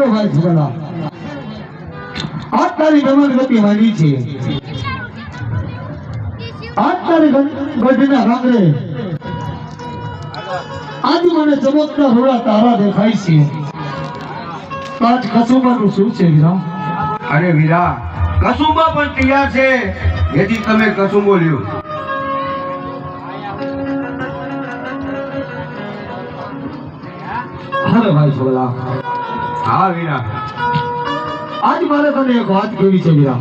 હાલો ભાઈ છોકરા આજ તારી ગમન ગતિ માંડી છે આજ તારી ગઢના રાંગરે આજ મને ચમકતા થોડા તારા દેખાય છે આજ કસુબાનું શું છે વીરા? અરે વીરા કસુબા પણ તૈયાર છે જેથી તમે કસુબો લ્યો. હાલો ભાઈ છોકરા હા વીરા આજ મારે તને એક વાત કેવી છે વીરા.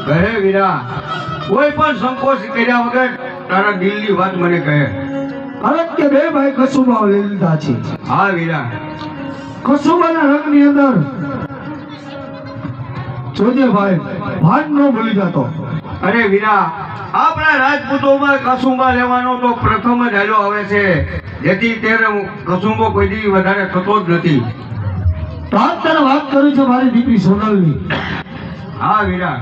કહે વીરા કોઈ પણ સંકોચ કર્યા વગર તારા દિલની વાત મને કહે. કારણ કે બે ભાઈ કસુબા લઈ લીધા છે. હા વીરા કસુબાના રંગની અંદર જોજે ભાઈ ભાન ન ભૂલી જતો. અરે વીરા આપણા રાજપૂતોમાં કસુંબા લેવાનો તો પ્રથમ જ હાલો આવે છે જેથી ત્યારે કસુંબો કોઈ દી વધારે થતો જ નથી. આજ તને વાત કરું છું મારી દીકરી સોનલની. હા વીરા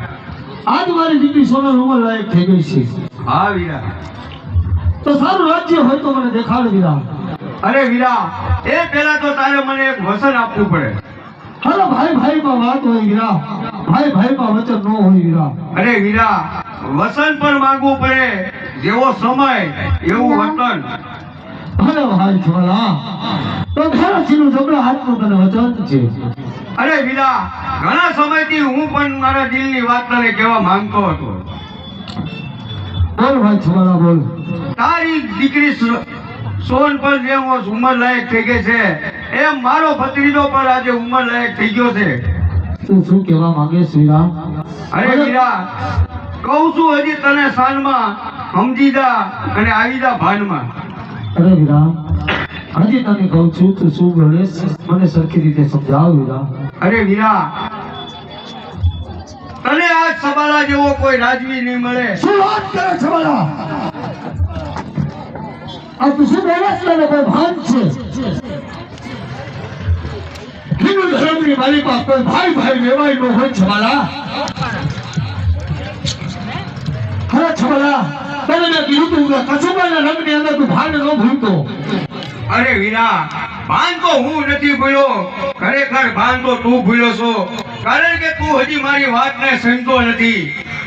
આજ મારી દીકરી સોનલ ઉંમર લાયક થઈ ગઈ છે. હા વીરા તો સારું રાજ્ય હોય તો મને દેખાડ વીરા. અરે વીરા એ પહેલા તો તારે મને એક વચન આપવું પડે. હાલો ભાઈ ભાઈ માં વાત હોય વીરા. ભાઈ ભાઈ માં વચન ન હોય વીરા. અરે વીરા વચન પણ માંગવું પડે જેવો સમય એવું વતન. હાલો ભાઈ છોલા તો ખરા છીનું જબડા હાથનું તને વચન છે. અરે વીરા ઘણા સમયથી હું પણ મારા દિલની વાત તને કહેવા માંગતો હતો. બોલ ભાઈ છોલા બોલ. તારી દીકરી સોન પર જે ઉંમર લાયક થઈ ગઈ છે એમ મારો ભત્રીજો પણ આજે ઉંમર લાયક થઈ ગયો છે. તું શું કહેવા માંગે છે વીરા? અરે વીરા કહું છું હજી તને સાનમાં સમજી જા અને આવી જા ભાનમાં. અરે વીરા હજી તને કહું છું તું શું બોલે મને સરખી રીતે સમજાવ વીરા. અરે વીરા તને આ સબાલા જેવો કોઈ રાજવી નહીં મળે. શું વાત કરે છે વાલા? આ તું શું બોલે છે? તને કોઈ ભાન છે? હિન્દુ ધર્મની માલિકા કોઈ ભાઈ ભાઈ વેવાય નો હોય છે વાલા. ખરા છવાલા તને મેં કીધું તું કસુબાના રંગની અંદર તું ભાન ન ભૂલતો. અરે વીરા ભાન તો હું નથી ભૂલ્યો ખરેખર ભાન તો તું ભૂલ્યો છો કારણ કે તું હજી મારી વાતને સમજતો નથી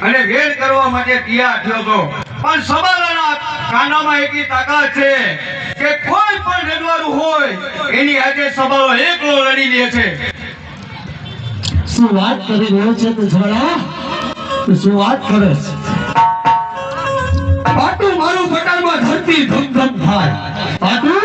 અને વેર કરવા માટે તૈયાર થયો છો. પણ સબાલાના કાનામાં એટલી તાકાત છે કે કોઈ પણ રજવાડું હોય એની આજે સબાલો એકલો લડી લે છે. શું વાત કરી રહ્યો છે તું છવાલા? તું શું વાત કરે છે? પાટું મારું પટારમાં ધરતી ધમધમ થાય. પાટું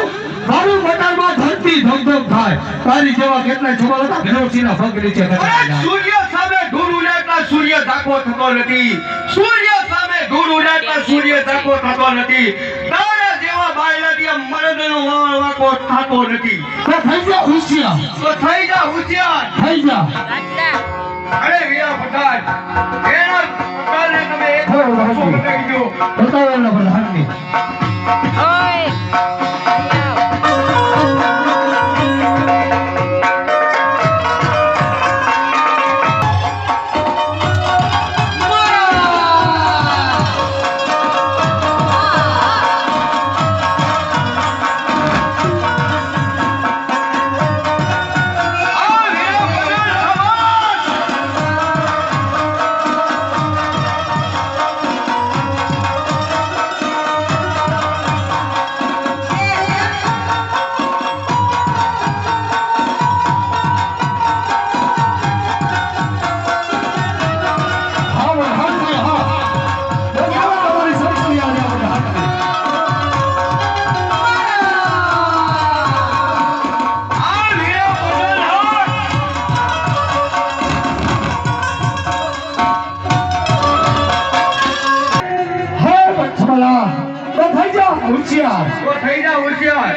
મારું પટારમાં ધરતી ધમધમ થાય. તારી જેવા કેટલાય છોકરા હતા ભેરોસીના પગ નીચે કચડાઈ સૂર્ય સામે ધૂળ ઉડાડતા સૂર્ય ધાકો થતો નથી. સૂર્ય સામે ધૂળ ઉડાડતા સૂર્ય ધાકો થતો નથી. તારા જેવા બાયલાથી મરદનો વાકો થતો નથી. તો થઈ જા હોશિયાર. તો થઈ જા હોશિયાર. થઈ જા. અરે વીરા પટાલ એના પટાલને તમે એક વાર બતાવી દો. બતાવો એના પ્રધાનની. હોશિયાર. તો થઈ જા હોશિયાર.